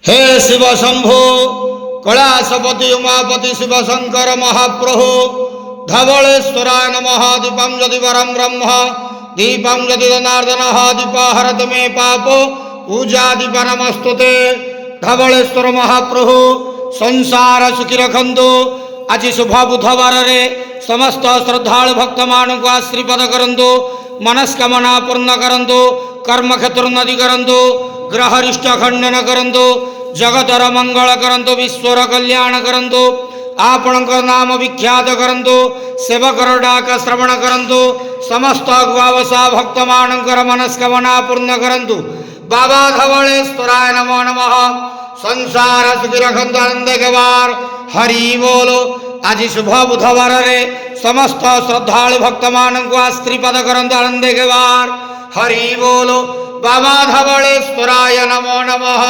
हे शिव शंभो कैलासपति उमापति शिव शंकर महाप्रभु धवलेश्वराय नमः। दीपं यदि वरं ब्रह्म दीपं यदि जनार्दन दीप हरत मे पाप पूजा दीप नमस्तुते। धवलेश्वर महाप्रभु संसार सुखी रखंतु। आज शुभ बुधवार रे समस्त श्रद्धालु भक्त मान को आशीर्वाद करंतु, मनस्कामना पूर्ण करंतु, कर्म क्षेत्र उन्नति करंतु, ग्रहरिष्ट खंडन करंतु, जगतर मंगल करंतु, विश्वर कल्याण करंतु, आपणक नाम विख्यात करंतु, सेवकर डाक श्रवण करंतु, समस्त गुआवसा भक्त मानकर मनस्कामना पूर्ण करंतु। बाबा धवलेश्वराय नमो नमः। संसार सुखी रखंतु आनंद गवार हरि बोलो। आज शुभ बुधवार रे समस्त श्रद्धालु भक्त मान को आशीर्वाद करंतु आनंद गवार हरि बोलो। बाबा धवलेश्वराय नमो नमः।